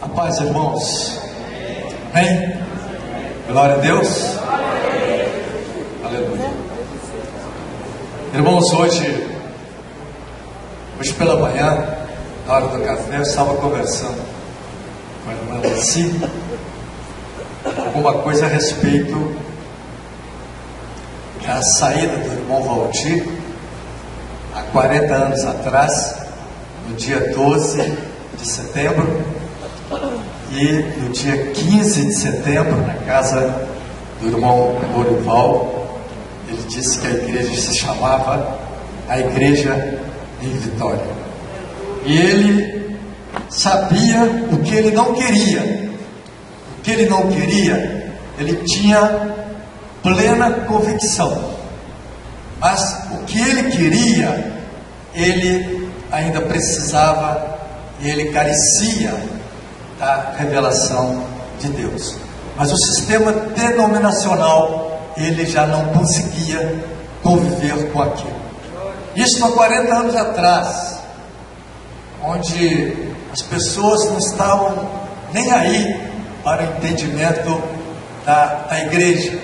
A paz, irmãos. Amém? Glória a Deus. Aleluia. Irmãos, hoje pela manhã, na hora do café, eu estava conversando com a irmã Nancy alguma coisa a respeito da saída do irmão Valdir há 40 anos atrás, no dia 12 de setembro, e no dia 15 de setembro, na casa do irmão Lorival. Ele disse que a igreja se chamava a Igreja em Vitória, e ele sabia o que ele não queria. O que ele não queria, ele tinha plena convicção, mas o que ele queria, ele ainda precisava, e ele carecia da revelação de Deus. Mas o sistema denominacional, ele já não conseguia conviver com aquilo. Isso há 40 anos atrás, onde as pessoas não estavam nem aí para o entendimento da igreja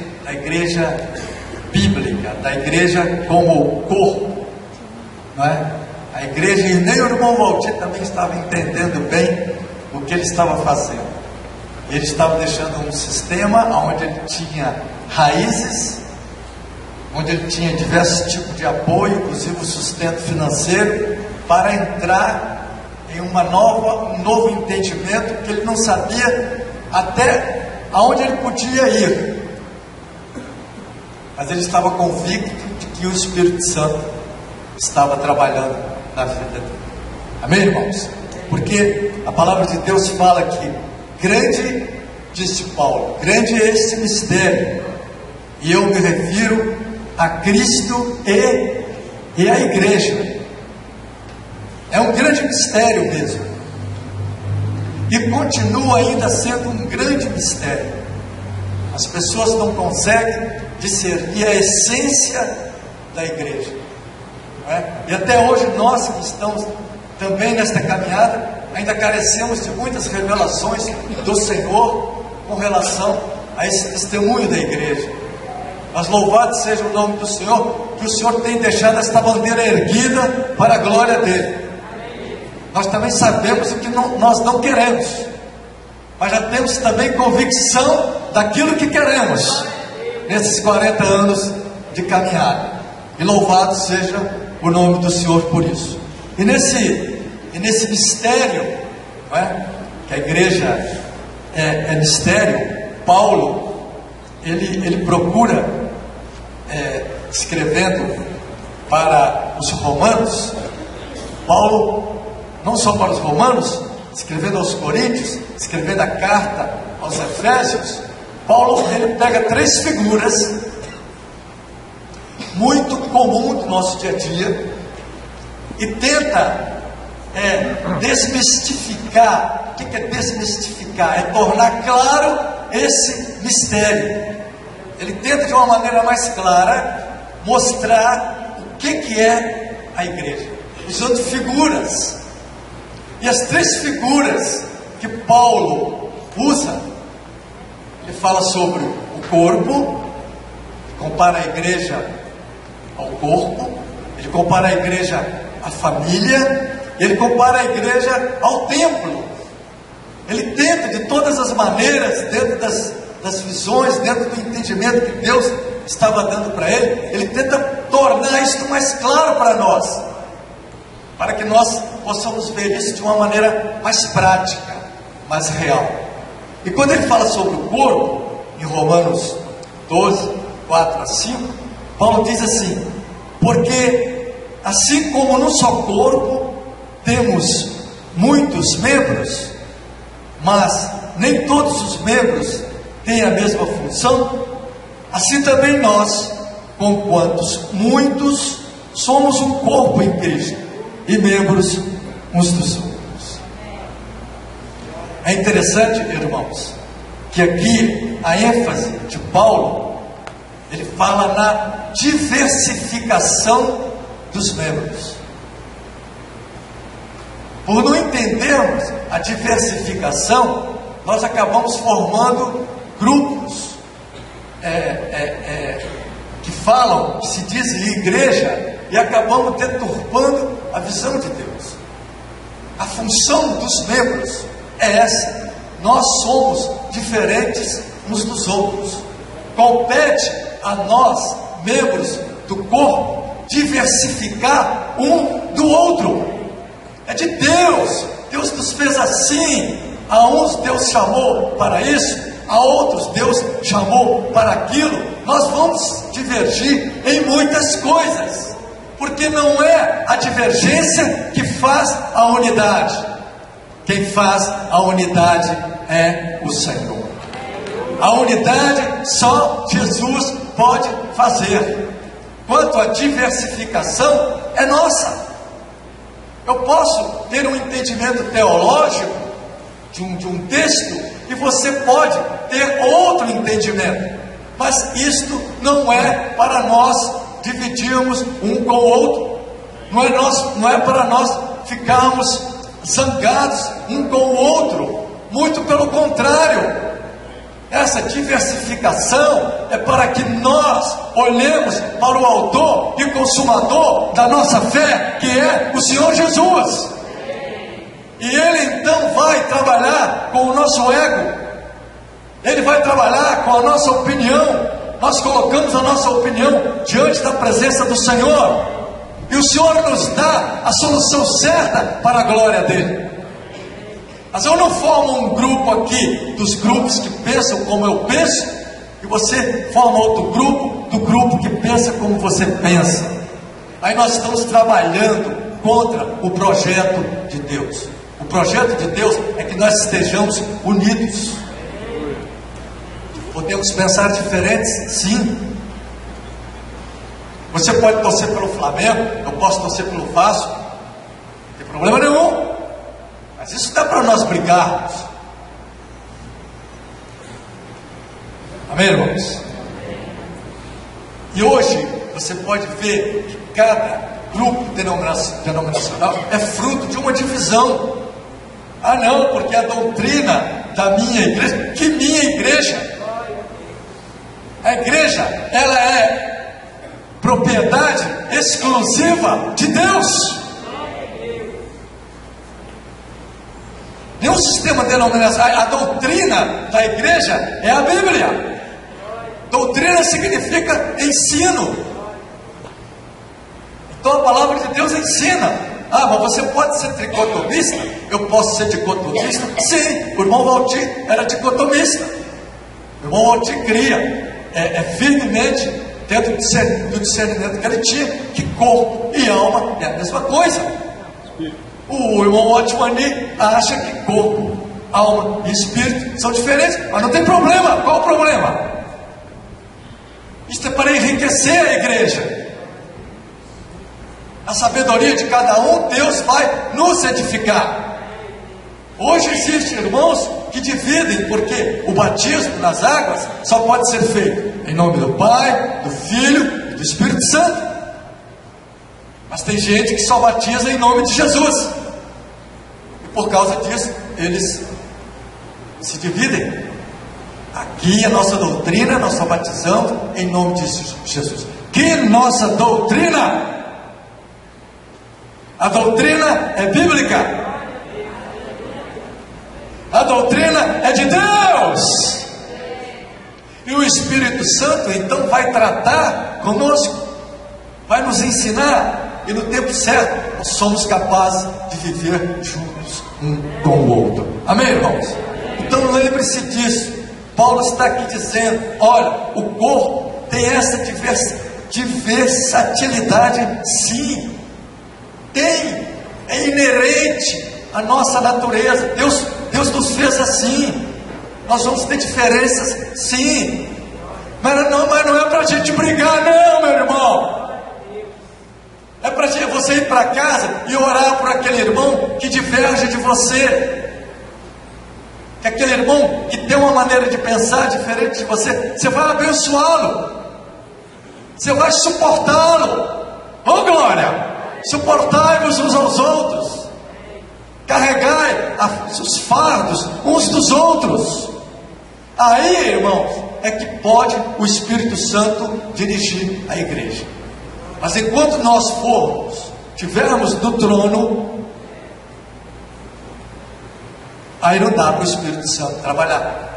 bíblica, da igreja como corpo, não é? A igreja, e nem o irmão Valdir também estava entendendo bem o que ele estava fazendo. Ele estava deixando um sistema onde ele tinha raízes, onde ele tinha diversos tipos de apoio, inclusive o sustento financeiro, para entrar em um novo entendimento que ele não sabia até aonde ele podia ir. Mas ele estava convicto de que o Espírito Santo estava trabalhando na vida dele. Amém, irmãos? Porque a palavra de Deus fala que grande, disse Paulo, grande é este mistério, e eu me refiro a Cristo e a igreja. É um grande mistério mesmo, e continua ainda sendo um grande mistério. As pessoas não conseguem discernir a essência da igreja, não é? E até hoje nós que estamos também nesta caminhada, ainda carecemos de muitas revelações do Senhor com relação a esse testemunho da igreja. Mas louvado seja o nome do Senhor, que o Senhor tem deixado esta bandeira erguida para a glória dele. Nós também sabemos o que nós não queremos, mas já temos também convicção daquilo que queremos nesses 40 anos de caminhada, e louvado seja o nome do Senhor por isso. E nesse mistério, não é? Que a igreja é mistério, Paulo ele procura, escrevendo para os romanos, Paulo, não só para os romanos, escrevendo aos coríntios, escrevendo a carta aos efésios, Paulo ele pega 3 figuras muito comum do nosso dia a dia e tenta desmistificar. O que é desmistificar? É tornar claro esse mistério. Ele tenta de uma maneira mais clara mostrar o que é a igreja, usando figuras. E as 3 figuras que Paulo usa, ele fala sobre o corpo, compara a igreja ao corpo, ele compara a igreja à família, ele compara a igreja ao templo. Ele tenta de todas as maneiras, dentro das visões, dentro do entendimento que Deus estava dando para ele tenta tornar isso mais claro para nós, para que nós possamos ver isso de uma maneira mais prática, mais real. E quando ele fala sobre o corpo, em Romanos 12, 4 a 5, Paulo diz assim: porque assim como no só corpo temos muitos membros, mas nem todos os membros têm a mesma função, assim também nós, conquanto muitos, somos um corpo em Cristo e membros uns dos outros. É interessante, irmãos, que aqui a ênfase de Paulo, ele fala na diversificação dos membros. Por não entendermos a diversificação, nós acabamos formando grupos que falam, que se dizem igreja, e acabamos deturpando a visão de Deus. A função dos membros é essa: nós somos diferentes uns dos outros. Compete a nós, membros do corpo, diversificar um do outro. É de Deus. Deus nos fez assim. A uns Deus chamou para isso, a outros Deus chamou para aquilo. Nós vamos divergir em muitas coisas, porque não é a divergência que faz a unidade. Quem faz a unidade é o Senhor. A unidade só Jesus pode fazer. Quanto à diversificação, é nossa. Eu posso ter um entendimento teológico de um texto, e você pode ter outro entendimento, mas isto não é para nós dividirmos um com o outro, não é para nós ficarmos zangados um com o outro, muito pelo contrário. Essa diversificação é para que nós olhemos para o autor e consumador da nossa fé, que é o Senhor Jesus. E Ele então vai trabalhar com o nosso ego, Ele vai trabalhar com a nossa opinião. Nós colocamos a nossa opinião diante da presença do Senhor, e o Senhor nos dá a solução certa para a glória dEle. Mas eu não formo um grupo aqui, dos grupos que pensam como eu penso, e você forma outro grupo, do grupo que pensa como você pensa. Aí nós estamos trabalhando contra o projeto de Deus. O projeto de Deus é que nós estejamos unidos. Podemos pensar diferentes? Sim. Você pode torcer pelo Flamengo, eu posso torcer pelo Vasco, não tem problema nenhum. Mas isso dá para nós brigarmos. Amém, irmãos? E hoje você pode ver que cada grupo denominacional é fruto de uma divisão. Ah não, porque a doutrina da minha igreja. Que minha igreja? A igreja, ela é propriedade exclusiva de Deus. Nenhum sistema denominacional. A doutrina da igreja é a Bíblia. Doutrina significa ensino. Então a palavra de Deus ensina. Ah, mas você pode ser dicotomista? Eu posso ser dicotomista? Sim, o irmão Valdir era dicotomista. O irmão Valdir cria firmemente dentro do discernimento que ele tinha, que corpo e alma é a mesma coisa. O irmão Otmani acha que corpo, alma e espírito são diferentes, mas não tem problema. Qual o problema? Isto é para enriquecer a igreja. A sabedoria de cada um, Deus vai nos edificar. Hoje existem irmãos que dividem, porque o batismo nas águas só pode ser feito em nome do Pai, do Filho e do Espírito Santo. Mas tem gente que só batiza em nome de Jesus, e por causa disso eles se dividem. Aqui a nossa doutrina, nós só batizamos em nome de Jesus. Que nossa doutrina? A doutrina é bíblica. A doutrina é de Deus. E o Espírito Santo então vai tratar conosco, vai nos ensinar, e no tempo certo nós somos capazes de viver juntos um com o outro. Amém, irmãos? Então lembre-se disso. Paulo está aqui dizendo: olha, o corpo tem essa versatilidade, sim. Tem, é inerente à nossa natureza. Deus nos fez assim. Nós vamos ter diferenças, sim, mas não é para a gente brigar, não, meu irmão. É para você ir para casa e orar por aquele irmão que diverge de você, que aquele irmão que tem uma maneira de pensar diferente de você. Você vai abençoá-lo, você vai suportá-lo. Oh glória! Suportai-vos uns aos outros. carregai os fardos uns dos outros. Aí, irmãos, é que pode o Espírito Santo dirigir a igreja. Mas enquanto nós tivermos no trono, aí não dá para o Espírito Santo trabalhar.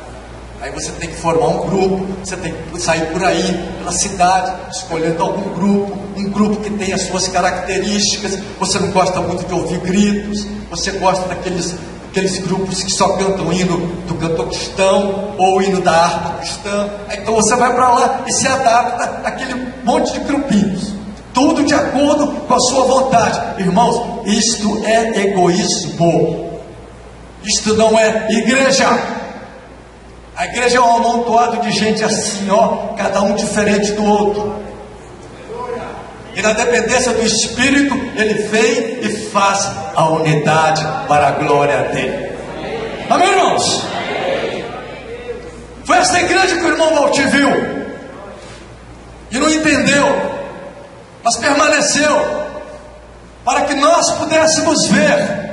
Aí você tem que formar um grupo, você tem que sair por aí, pela cidade, escolhendo algum grupo, um grupo que tem as suas características. Você não gosta muito de ouvir gritos, você gosta daqueles grupos que só cantam hino do cantor cristão, ou hino da harpa cristã. Então você vai para lá e se adapta àquele monte de grupinhos, tudo de acordo com a sua vontade. Irmãos, isto é egoísmo, isto não é igreja. A igreja é um amontoado de gente assim, cada um diferente do outro. E na dependência do Espírito, ele vem e faz a unidade para a glória dele. Amém, irmãos? Foi essa igreja que o irmão Valtir viu e não entendeu, mas permaneceu para que nós pudéssemos ver.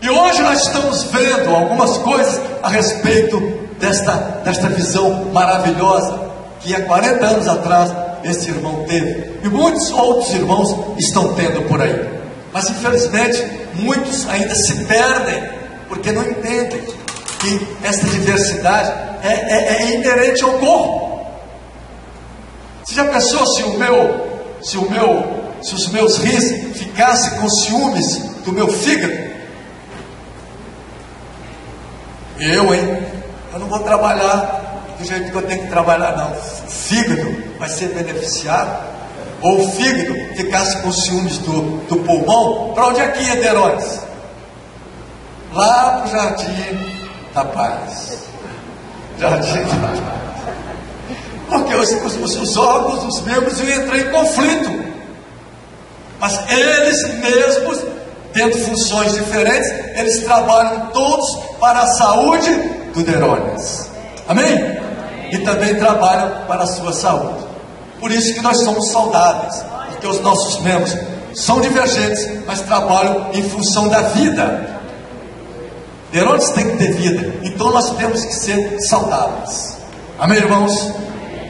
E hoje nós estamos vendo algumas coisas a respeito desta visão maravilhosa que há 40 anos atrás esse irmão teve, e muitos outros irmãos estão tendo por aí. Mas infelizmente muitos ainda se perdem, porque não entendem que esta diversidade é inerente ao corpo. Você já pensou se os meus rins ficassem com ciúmes do meu fígado? Eu não vou trabalhar do jeito que eu tenho que trabalhar, não. O fígado vai ser beneficiado. Ou o fígado ficasse com ciúmes do pulmão, para onde é que ia, Herodes? Lá para o Jardim da Paz. Jardim da Paz. Porque os órgãos, os membros iam entrar em conflito. Mas eles mesmos, tendo funções diferentes, eles trabalham todos para a saúde do Herodes. Amém? E também trabalham para a sua saúde. Por isso que nós somos saudáveis, porque os nossos membros são divergentes, mas trabalham em função da vida. Herodes tem que ter vida, então nós temos que ser saudáveis. Amém, irmãos?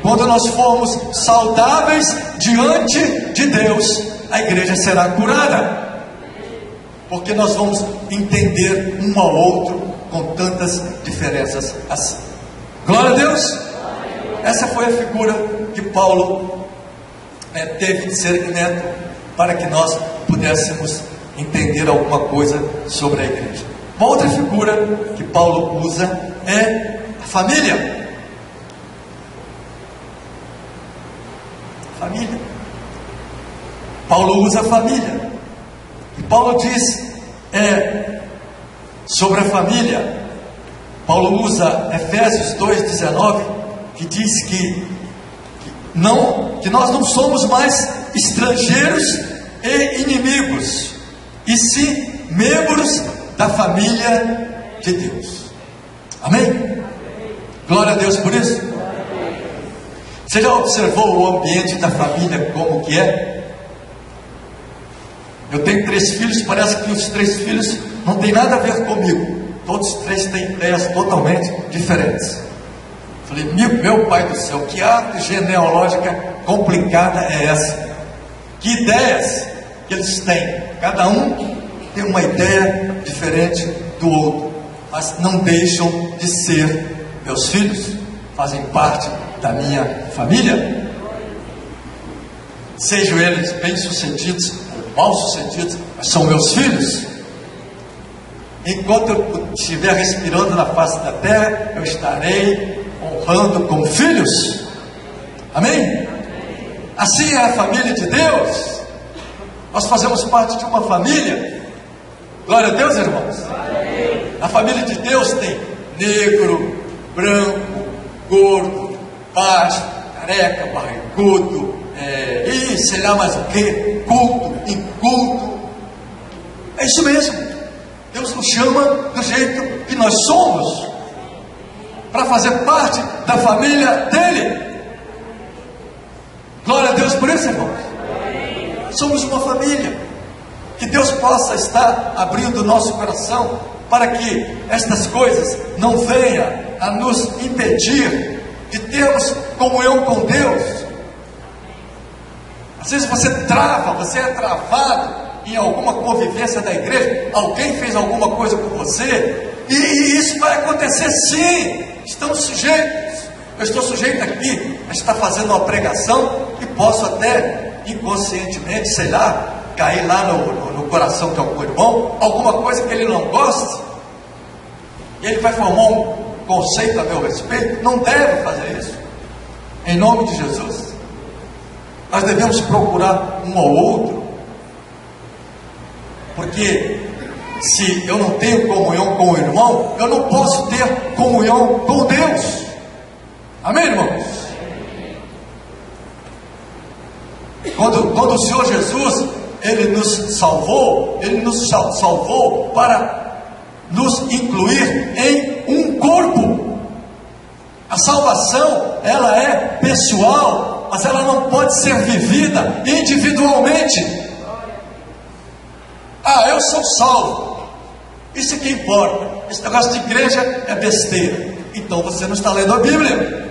Quando nós formos saudáveis diante de Deus, a igreja será curada, porque nós vamos entender um ao outro com tantas diferenças assim. Glória a Deus! Essa foi a figura que Paulo teve de discernimento para que nós pudéssemos entender alguma coisa sobre a igreja. Uma outra figura que Paulo usa é a família. Família. Paulo usa a família. E Paulo diz sobre a família. Paulo usa Efésios 2,19, que diz que nós não somos mais estrangeiros e inimigos, e sim membros da família de Deus. Amém? Glória a Deus por isso. Você já observou o ambiente da família como que é? Eu tenho 3 filhos, parece que os 3 filhos não tem nada a ver comigo. Todos 3 têm ideias totalmente diferentes. Falei, meu pai do céu, que árvore genealógica complicada é essa? Que ideias que eles têm? Cada um tem uma ideia diferente do outro, mas não deixam de ser meus filhos, fazem parte da minha família. Sejam eles bem-sucedidos ou mal-sucedidos, mas são meus filhos. Enquanto eu estiver respirando na face da terra, eu estarei honrando como filhos. Amém? Assim é a família de Deus. Nós fazemos parte de uma família. Glória a Deus, irmãos. A família de Deus tem negro, branco, gordo, baixo, careca, barrigudo, e sei lá mais o que, culto, inculto. É isso mesmo. Deus nos chama do jeito que nós somos, para fazer parte da família dele. Glória a Deus por isso, irmãos. Somos uma família. Que Deus possa estar abrindo o nosso coração para que estas coisas não venham a nos impedir de termos comunhão com Deus. Às vezes você é travado em alguma convivência da igreja, alguém fez alguma coisa com você, e isso vai acontecer sim, estamos sujeitos. Eu estou sujeito aqui a estar fazendo uma pregação e posso até inconscientemente, sei lá, cair lá no coração de algum irmão, alguma coisa que ele não goste, e ele vai formar um conceito a meu respeito. Não deve fazer isso, em nome de Jesus. Nós devemos procurar um ao outro, porque se eu não tenho comunhão com o irmão, eu não posso ter comunhão com Deus. Amém, irmãos? Quando o Senhor Jesus, Ele nos salvou para nos incluir em um corpo. A salvação, ela é pessoal, mas ela não pode ser vivida individualmente. Ah, eu sou salvo, isso é que importa. Esse negócio de igreja é besteira. Então você não está lendo a Bíblia.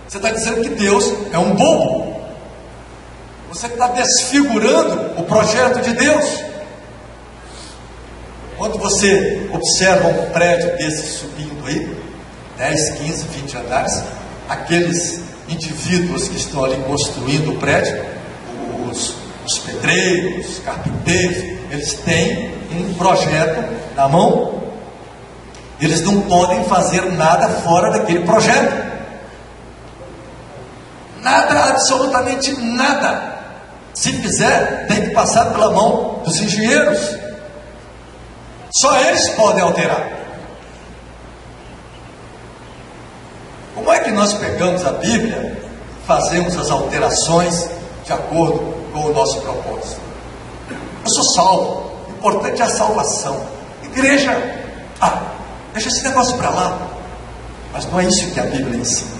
Você está dizendo que Deus é um bobo. Você está desfigurando o projeto de Deus. Quando você observa um prédio desse subindo aí, 10, 15, 20 andares, aqueles indivíduos que estão ali construindo o prédio, os pedreiros, os carpinteiros, eles têm um projeto na mão. Eles não podem fazer nada fora daquele projeto. Nada, absolutamente nada. Se fizer, tem que passar pela mão dos engenheiros. Só eles podem alterar. Como é que nós pegamos a Bíblia, fazemos as alterações de acordo com o nosso propósito? Eu sou salvo, o importante é a salvação. Igreja, deixa esse negócio para lá. Mas não é isso que a Bíblia ensina.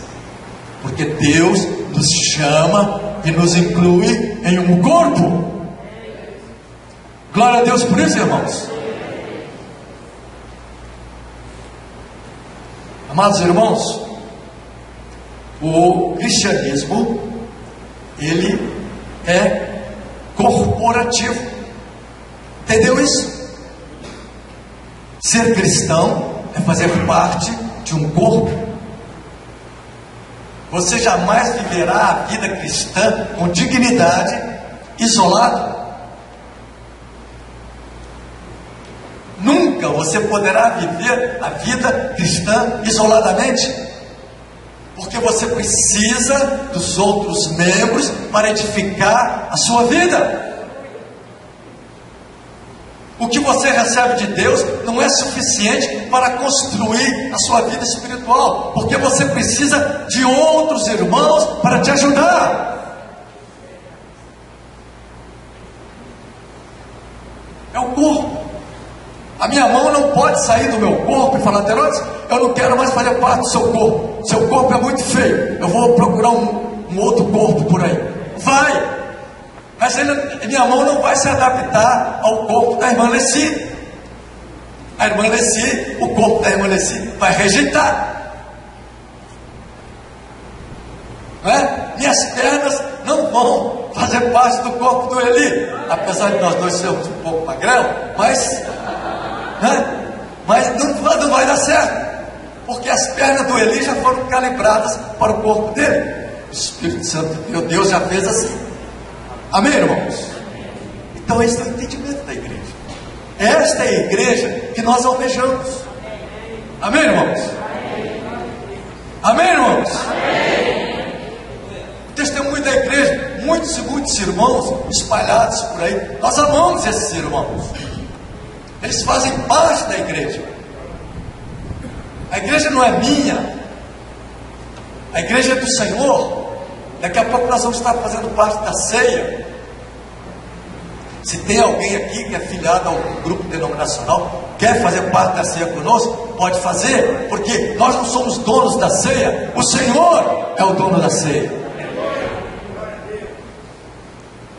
Porque Deus nos chama e nos inclui em um corpo. Glória a Deus por isso, irmãos. Amados irmãos, o cristianismo, ele é corporativo. Entendeu isso? Ser cristão é fazer parte de um corpo. Você jamais viverá a vida cristã com dignidade, isolado. Nunca você poderá viver a vida cristã isoladamente, porque você precisa dos outros membros para edificar a sua vida. O que você recebe de Deus não é suficiente para construir a sua vida espiritual, porque você precisa de outros irmãos para te ajudar. É o corpo. A minha mão não pode sair do meu corpo e falar: Herodes, eu não quero mais fazer parte do seu corpo. Seu corpo é muito feio, eu vou procurar um outro corpo por aí. Vai! Mas minha mão não vai se adaptar ao corpo da irmã Leci. A irmã Leci, o corpo da irmã Leci vai rejeitar. Não é? Minhas pernas não vão fazer parte do corpo do Eli. Apesar de nós dois sermos um pouco magrelo, mas não vai dar certo. Porque as pernas do Eli já foram calibradas para o corpo dele. O Espírito Santo de Deus já fez assim. Amém, irmãos? Então esse é o entendimento da igreja. Esta é a igreja que nós almejamos. Amém, irmãos? Amém, irmãos? O testemunho da igreja, muitos e muitos irmãos espalhados por aí, nós amamos esses irmãos. Eles fazem parte da igreja. A igreja não é minha, a igreja é do Senhor. Daqui a pouco nós vamos estar fazendo parte da ceia. Se tem alguém aqui que é filiado a um grupo denominacional, quer fazer parte da ceia conosco, pode fazer, porque nós não somos donos da ceia, o Senhor é o dono da ceia.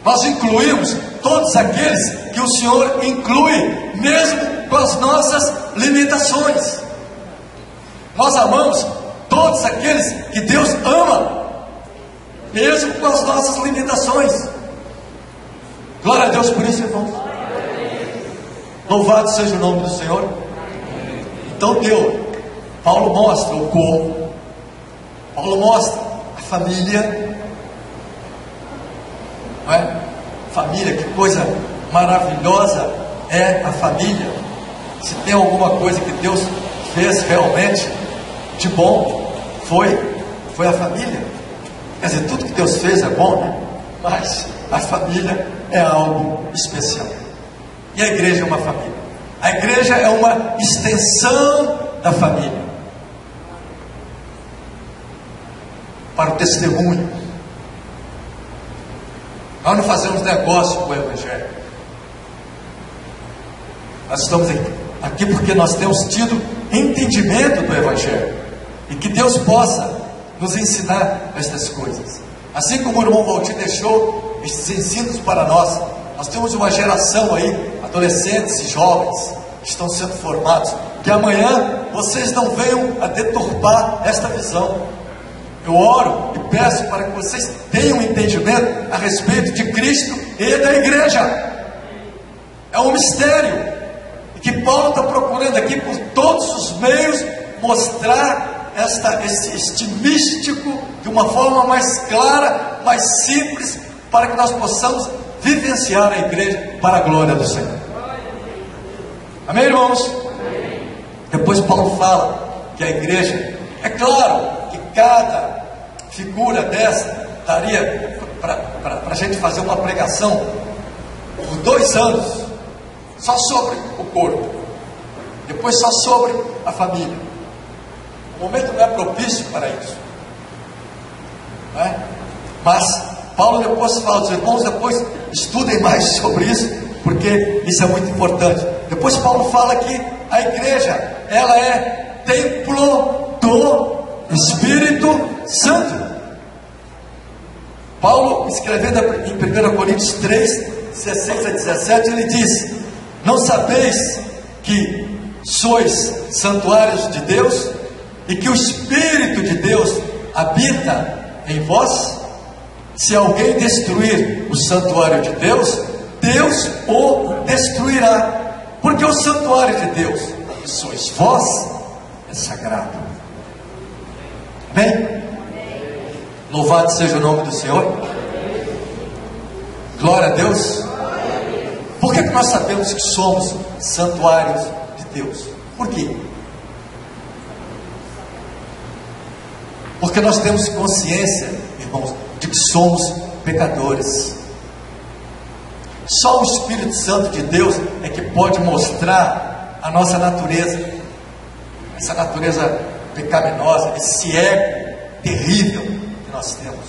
Nós incluímos todos aqueles que o Senhor inclui, mesmo com as nossas limitações. Nós amamos todos aqueles que Deus ama, mesmo com as nossas limitações. Glória a Deus por isso, irmãos. Louvado seja o nome do Senhor. Então Paulo mostra o corpo, Paulo mostra a família, não é? Família, que coisa maravilhosa é a família. Se tem alguma coisa que Deus fez realmente de bom, foi a família. Quer dizer, tudo que Deus fez é bom, né? Mas a família é algo especial. E a igreja é uma família. A igreja é uma extensão da família, para o testemunho. Nós não fazemos negócio com o Evangelho. Nós estamos aqui porque nós temos tido entendimento do Evangelho, e que Deus possa nos ensinar estas coisas. Assim como o irmão Valdir deixou estes ensinos para nós, nós temos uma geração aí, adolescentes e jovens, que estão sendo formados, que amanhã vocês não venham a deturpar esta visão. Eu oro e peço para que vocês tenham um entendimento a respeito de Cristo e da igreja. É um mistério, e que Paulo está procurando aqui por todos os meios mostrar este místico de uma forma mais clara, mais simples, para que nós possamos vivenciar a igreja para a glória do Senhor. Amém, irmãos? Amém. Depois Paulo fala que a igreja, é claro que cada figura dessa daria para a gente fazer uma pregação por 2 anos, só sobre o corpo, depois só sobre a família. O momento não é propício para isso, não é? Mas Paulo depois fala aos irmãos, depois estudem mais sobre isso, porque isso é muito importante. Depois Paulo fala que a igreja, ela é templo do Espírito Santo. Paulo, escrevendo em 1 Coríntios 3, 16 a 17, ele diz: não sabeis que sois santuários de Deus, e que o Espírito de Deus habita em vós? Se alguém destruir o santuário de Deus, Deus o destruirá, porque o santuário de Deus, que sois vós, é sagrado. Amém? Louvado seja o nome do Senhor. Glória a Deus. Por que nós sabemos que somos santuários de Deus? Por quê? Porque nós temos consciência, irmãos, de que somos pecadores. Só o Espírito Santo de Deus é que pode mostrar a nossa natureza, essa natureza pecaminosa, esse ego terrível que nós temos.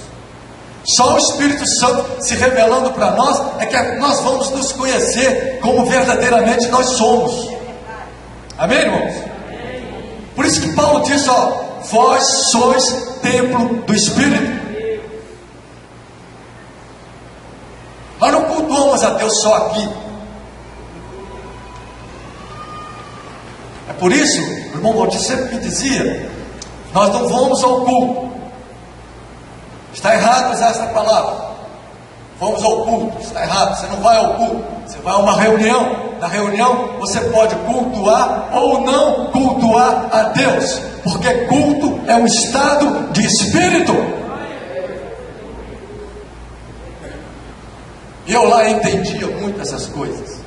Só o Espírito Santo se revelando para nós é que nós vamos nos conhecer como verdadeiramente nós somos. Amém, irmãos? Por isso que Paulo diz: vós sois templo do Espírito. Nós não cultuamos a Deus só aqui. É por isso, o irmão Valdir sempre me dizia: nós não vamos ao culto. Está errado usar essa palavra. Vamos ao culto. Está errado. Você não vai ao culto. Você vai a uma reunião. Na reunião você pode cultuar ou não cultuar a Deus, porque culto é um estado de espírito. E eu lá entendia muito essas coisas.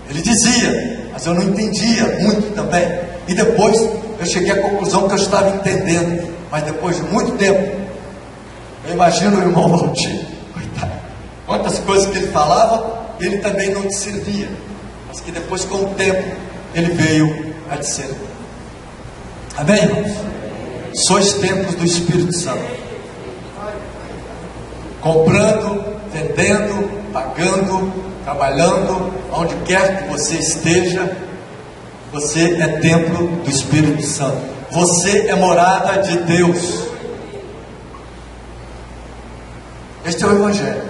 Ele dizia, mas eu não entendia muito também. E depois eu cheguei à conclusão que eu estava entendendo. Mas depois de muito tempo, eu imagino o irmão Valdir, coitado, quantas coisas que ele falava, ele também não discernia, mas que depois, com o tempo, ele veio a discernir. Amém, irmãos? Sois templos do Espírito Santo. Comprando, vendendo, pagando, trabalhando, onde quer que você esteja, você é templo do Espírito Santo. Você é morada de Deus. Este é o Evangelho.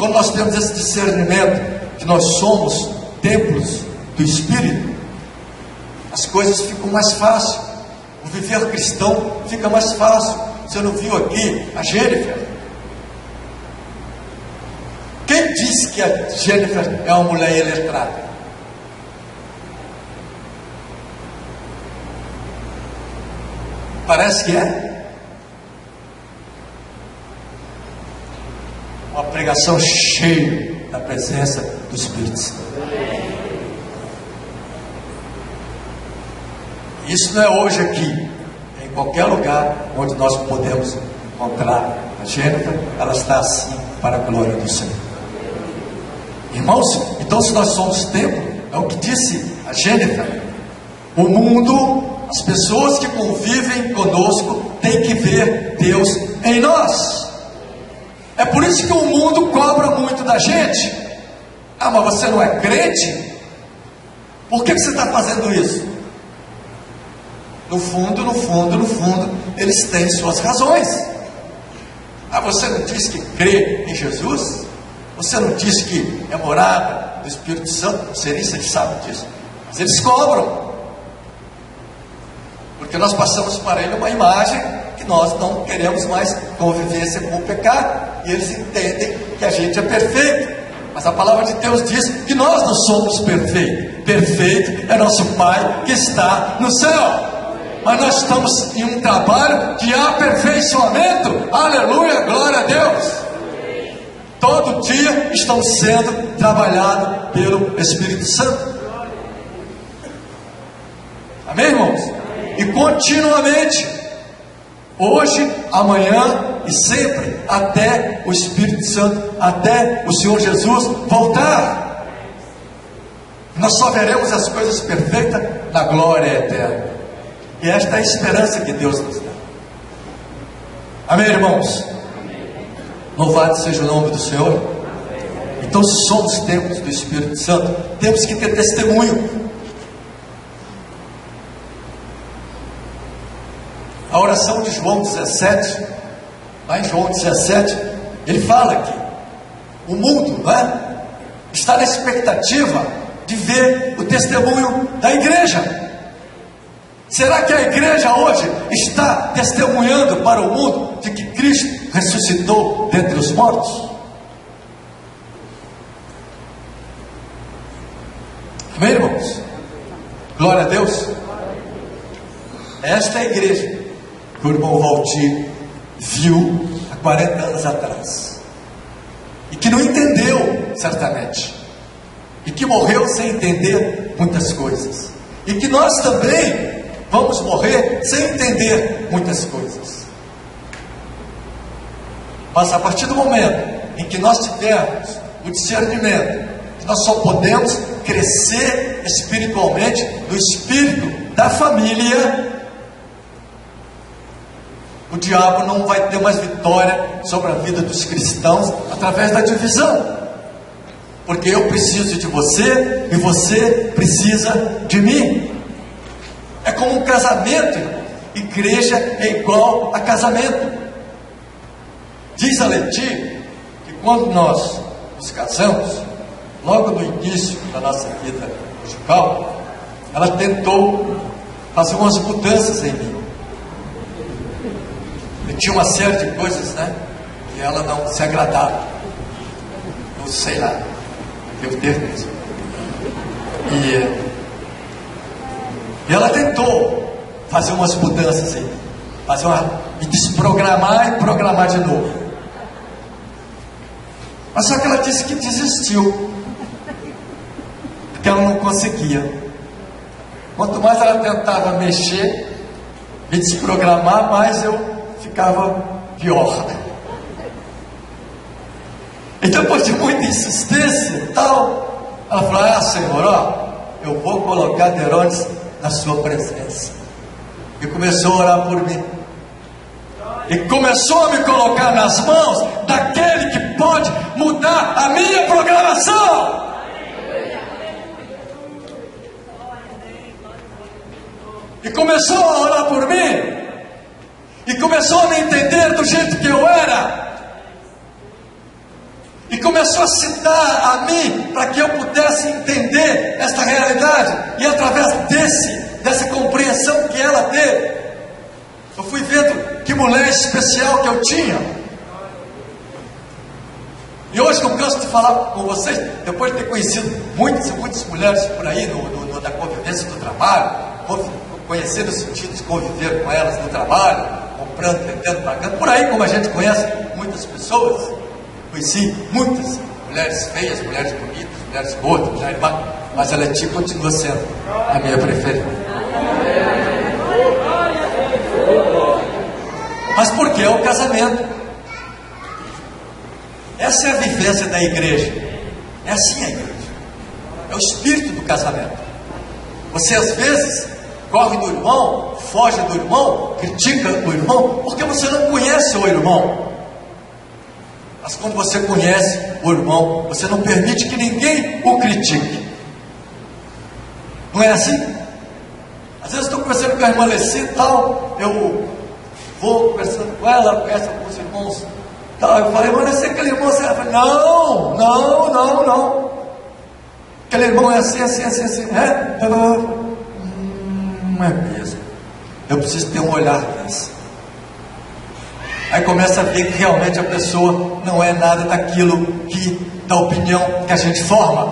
quando nós temos esse discernimento que nós somos templos do Espírito, as coisas ficam mais fáceis. O viver cristão fica mais fácil. Você não viu aqui a Jennifer? Quem disse que a Jennifer é uma mulher iletrada? Parece que é. Uma pregação cheia da presença do Espírito Santo. Isso não é hoje aqui, é em qualquer lugar onde nós podemos encontrar a Jennifer. Ela está assim para a glória do Senhor. Irmãos, então se nós somos templo, é o que disse a Jennifer, o mundo, as pessoas que convivem conosco têm que ver Deus em nós. É por isso que o mundo cobra muito da gente. Ah, mas você não é crente? Por que você está fazendo isso? No fundo, eles têm suas razões. Ah, você não disse que crê em Jesus? Você não disse que é morada do Espírito Santo? Não sei nem se eles sabem disso, mas eles cobram, porque nós passamos para ele uma imagem que nós não queremos mais convivência com o pecado, e eles entendem que a gente é perfeito. Mas a palavra de Deus diz que nós não somos perfeitos. Perfeito é nosso Pai que está no céu. Mas nós estamos em um trabalho de aperfeiçoamento. Aleluia, glória a Deus. Todo dia estão sendo trabalhados pelo Espírito Santo. Amém, irmãos? E continuamente, hoje, amanhã e sempre, até o Espírito Santo, até o Senhor Jesus voltar. Nós só veremos as coisas perfeitas na glória eterna. E esta é a esperança que Deus nos dá. Amém, irmãos? Louvado seja o nome do Senhor. Então, se somos templos do Espírito Santo, temos que ter testemunho. A oração de João 17, lá em João 17, ele fala que o mundo, não é, está na expectativa de ver o testemunho da igreja. Será que a igreja hoje está testemunhando para o mundo de que Cristo ressuscitou dentre os mortos? Amém, irmãos? Glória a Deus. Esta é a igreja que o irmão Valdir viu há 40 anos atrás, e que não entendeu, certamente, e que morreu sem entender muitas coisas, e que nós também vamos morrer sem entender muitas coisas. Mas a partir do momento em que nós tivermos o discernimento que nós só podemos crescer espiritualmente no espírito da família, o diabo não vai ter mais vitória sobre a vida dos cristãos através da divisão, porque eu preciso de você e você precisa de mim. É como um casamento, igreja é igual a casamento. Diz a Leti que quando nós nos casamos, logo no início da nossa vida conjugal, ela tentou fazer umas mudanças em mim. Eu tinha uma série de coisas, né, que ela não se agradava. Eu sei lá, eu ter mesmo. E ela tentou fazer umas mudanças aí, me desprogramar e programar de novo. Mas só que ela disse que desistiu, porque ela não conseguia. Quanto mais ela tentava mexer, me desprogramar, mais eu ficava pior. E depois de muita insistência e tal, ela falou: ah, Senhor, ó, eu vou colocar Derones na sua presença. E começou a orar por mim, e começou a me colocar nas mãos daquele que pode mudar a minha programação. E começou a orar por mim, e começou a me entender do jeito que eu era, E começou a citar a mim para que eu pudesse entender esta realidade. E através dessa compreensão que ela teve, eu fui vendo que mulher especial que eu tinha. E hoje não canso de falar com vocês, depois de ter conhecido muitas mulheres por aí na convivência do trabalho, conhecer o sentido de conviver com elas no trabalho, comprando, vendendo, pagando, por aí como a gente conhece muitas pessoas. Conheci muitas mulheres feias, mulheres bonitas, mulheres gordas, mulheres magras, mas a Leti continua sendo a minha preferida. Mas por que é o casamento? Essa é a vivência da igreja. É assim a igreja. É o espírito do casamento. Você às vezes corre do irmão, foge do irmão, critica o irmão, porque você não conhece o irmão. Mas quando você conhece o irmão, você não permite que ninguém o critique. Não é assim? Às vezes estou conversando com a irmã Leci e tal, eu vou conversando com ela, conversa com os irmãos tal, eu falei, irmã Leci, aquele irmão assim, ela fala, não, aquele irmão é assim, não é mesmo, eu preciso ter um olhar desse. Aí começa a ver que realmente a pessoa não é nada da opinião que a gente forma.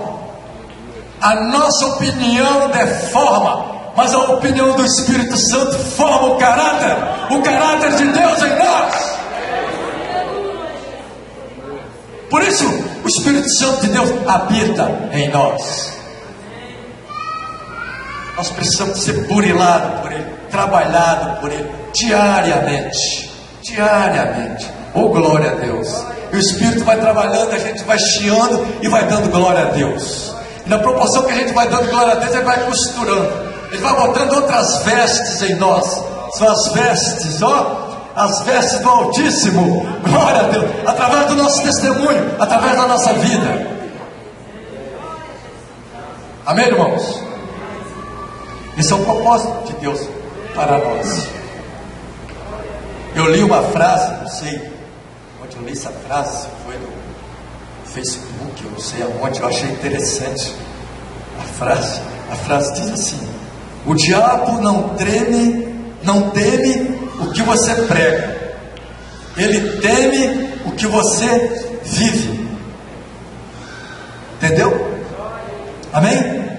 A nossa opinião deforma, mas a opinião do Espírito Santo forma o caráter de Deus em nós. Por isso, o Espírito Santo de Deus habita em nós. Nós precisamos ser burilados por Ele, trabalhados por Ele, diariamente. Oh, glória a Deus. E o Espírito vai trabalhando, a gente vai chiando e vai dando glória a Deus. E na proporção que a gente vai dando glória a Deus, Ele vai costurando, Ele vai botando outras vestes em nós. São as vestes, as vestes do Altíssimo. Glória a Deus. Através do nosso testemunho, através da nossa vida. Amém, irmãos? Esse é o propósito de Deus para nós. Eu li uma frase, não sei onde eu li essa frase, se foi no Facebook, eu não sei aonde, eu achei interessante a frase. A frase diz assim: o diabo não teme o que você prega, ele teme o que você vive. Entendeu? Amém?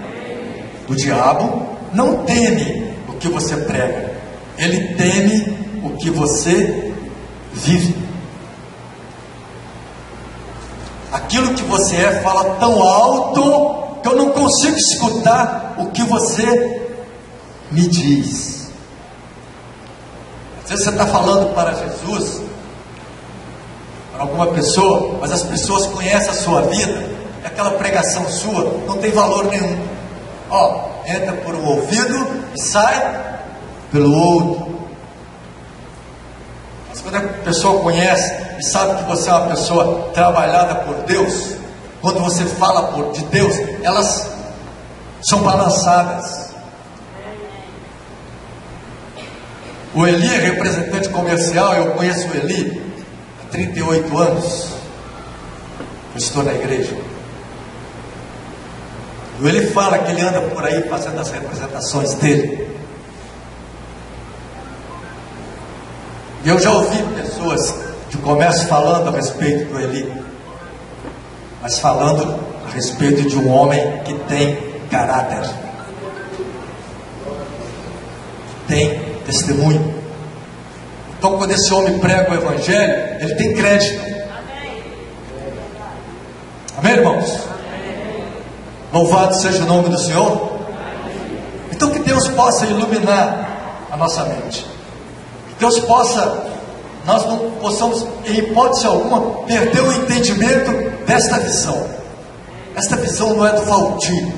O diabo não teme o que você prega, ele teme o que você vive. Aquilo que você é fala tão alto que eu não consigo escutar o que você me diz. Às vezes você está falando para Jesus, para alguma pessoa, mas as pessoas conhecem a sua vida, e aquela pregação sua não tem valor nenhum. Entra por um ouvido e sai pelo outro. Mas quando a pessoa conhece e sabe que você é uma pessoa trabalhada por Deus, quando você fala de Deus, elas são balançadas. O Eli é representante comercial, eu conheço o Eli há 38 anos. Eu estou na igreja. O Eli fala que ele anda por aí fazendo as representações dele. E eu já ouvi pessoas de comércio falando a respeito do Eli, mas falando a respeito de um homem que tem caráter, que tem testemunho. Então, quando esse homem prega o Evangelho, ele tem crédito. Amém, irmãos? Louvado seja o nome do Senhor. Então, que Deus possa iluminar a nossa mente. Deus nós não possamos, em hipótese alguma, perder o entendimento desta visão. Esta visão não é do Valdir,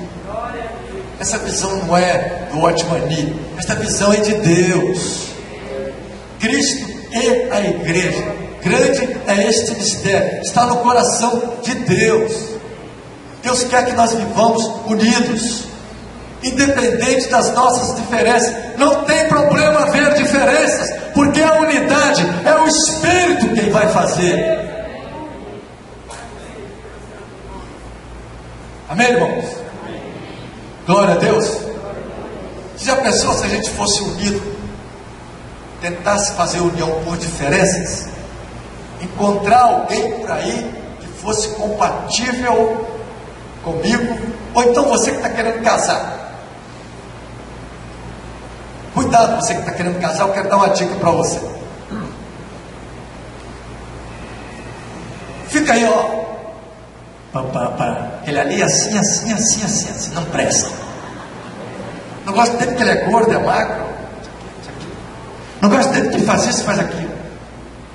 essa visão não é do Otmani, esta visão é de Deus, Cristo e a igreja. Grande é este mistério, está no coração de Deus. Deus quer que nós vivamos unidos, independente das nossas diferenças. Não tem problema haver diferenças, porque a unidade é o Espírito quem vai fazer. Amém, irmãos? Glória a Deus. Você já pensou se a gente fosse unido, tentasse fazer união por diferenças, encontrar alguém por aí que fosse compatível comigo, ou então você que está querendo casar? Cuidado, você que está querendo casar, eu quero dar uma dica para você. Fica aí, ó. Ele ali assim, não presta. Não gosto dele que ele é gordo, é magro. Não gosto dele que ele faz isso, faz aquilo.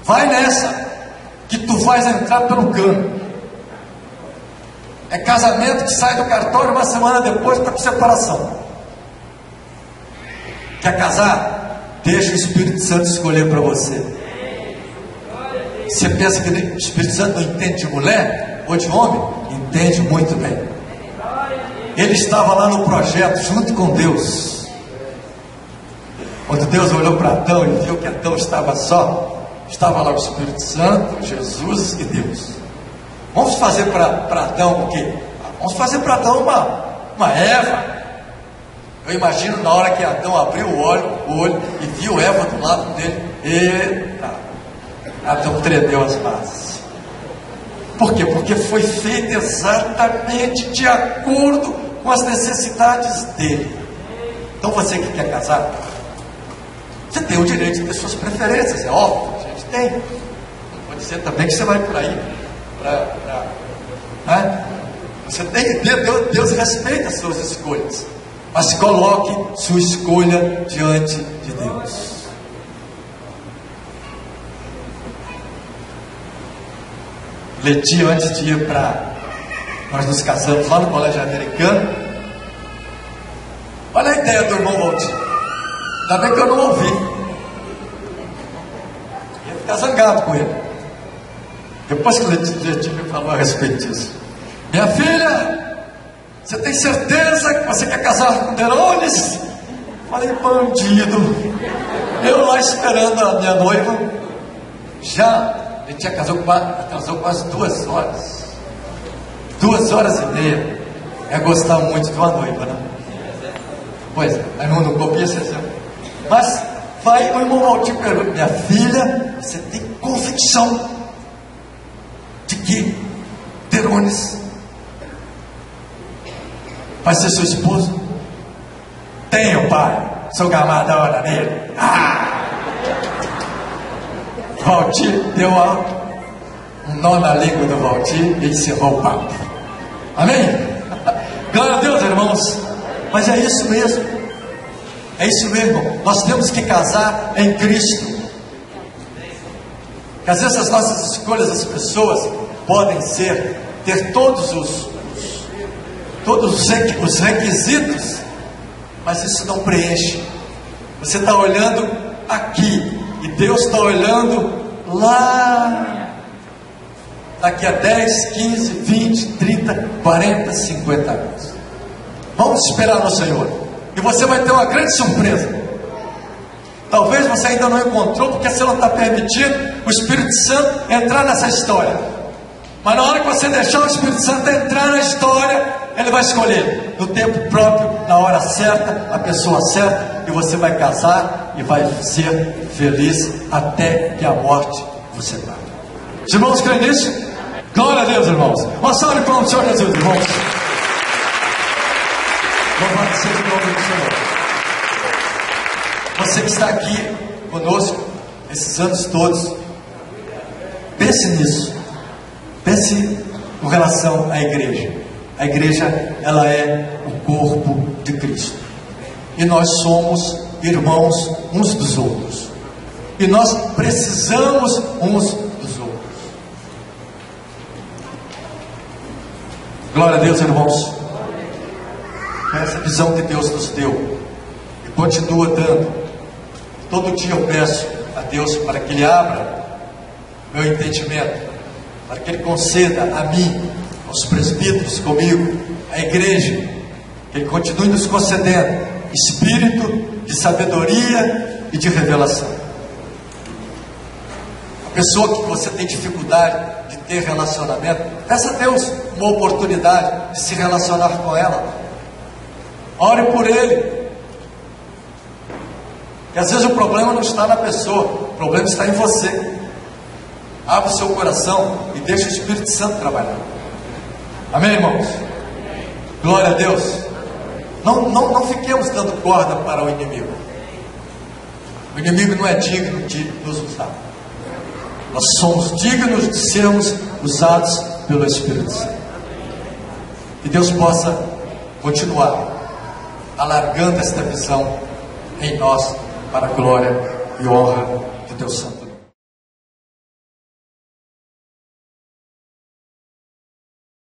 Vai nessa, que tu vais entrar pelo cano. É casamento que sai do cartório, uma semana depois está com separação. Quer casar? Deixa o Espírito Santo escolher para você. Você pensa que o Espírito Santo não entende de mulher ou de homem? Entende muito bem. Ele estava lá no projeto junto com Deus. Quando Deus olhou para Adão e viu que Adão estava só, estava lá o Espírito Santo, Jesus e Deus. Vamos fazer para Adão o quê? Vamos fazer para Adão uma Eva. Eu imagino na hora que Adão abriu o olho e viu Eva do lado dele. Eita! Adão tremeu as bases. Por quê? Porque foi feito exatamente de acordo com as necessidades dele. Então você que quer casar, você tem o direito de ter suas preferências, é óbvio, a gente tem. Não pode dizer também que você vai por aí né? Você tem, Deus respeita as suas escolhas, mas coloque sua escolha diante de Deus. Leti, antes de ir nós nos casamos lá no colégio americano. Olha a ideia do irmão Valdir. Ainda bem que eu não ouvi. Ia ficar zangado com ele. Depois que o Leti me falou a respeito disso. Minha filha, você tem certeza que você quer casar com Derones? Falei, bandido. Eu lá esperando a minha noiva. Ele casou quase 2 horas. 2 horas e meia. É gostar muito de uma noiva, né? Pois é, aí não copia esse exemplo. Mas vai o irmão Valdir pergunta: minha filha, você tem convicção de que Derones vai ser seu esposo? Tenho, pai. Sou gamado da hora nele. Valdir deu um nó na língua do Valdir e encerrou o papo. Amém? Glória a Deus, irmãos. Mas é isso mesmo. É isso mesmo. Nós temos que casar em Cristo. Porque às vezes as nossas escolhas, as pessoas podem ter todos os requisitos, mas isso não preenche. Você está olhando aqui e Deus está olhando lá, daqui a 10, 15, 20, 30, 40, 50 anos. Vamos esperar no Senhor, e você vai ter uma grande surpresa. Talvez você ainda não encontrou, porque você não está permitindo o Espírito Santo entrar nessa história. Mas na hora que você deixar o Espírito Santo entrar na história, Ele vai escolher no tempo próprio, na hora certa, a pessoa certa, e você vai casar e vai ser feliz até que a morte você dá. Os irmãos creem nisso? Glória a Deus, irmãos. Uma salva de palmas ao Senhor Jesus, irmãos. Louvado seja o nome do Senhor. Você que está aqui conosco esses anos todos, pense nisso. Pense com relação à igreja. A igreja, ela é o corpo de Cristo. E nós somos irmãos uns dos outros. E nós precisamos uns dos outros. Glória a Deus, irmãos. Essa visão que Deus nos deu e continua dando. Todo dia eu peço a Deus para que Ele abra meu entendimento, para que Ele conceda a mim, aos presbíteros comigo, à igreja, que Ele continue nos concedendo espírito de sabedoria e de revelação. A pessoa que você tem dificuldade de ter relacionamento, peça a Deus uma oportunidade de se relacionar com ela, ore por ele. E às vezes o problema não está na pessoa, o problema está em você. Abre o seu coração e deixa o Espírito Santo trabalhar. Amém, irmãos? Glória a Deus. Não fiquemos dando corda para o inimigo. O inimigo não é digno de nos usar. Nós somos dignos de sermos usados pelo Espírito Santo. Que Deus possa continuar alargando esta visão em nós, para a glória e honra de Deus Santo.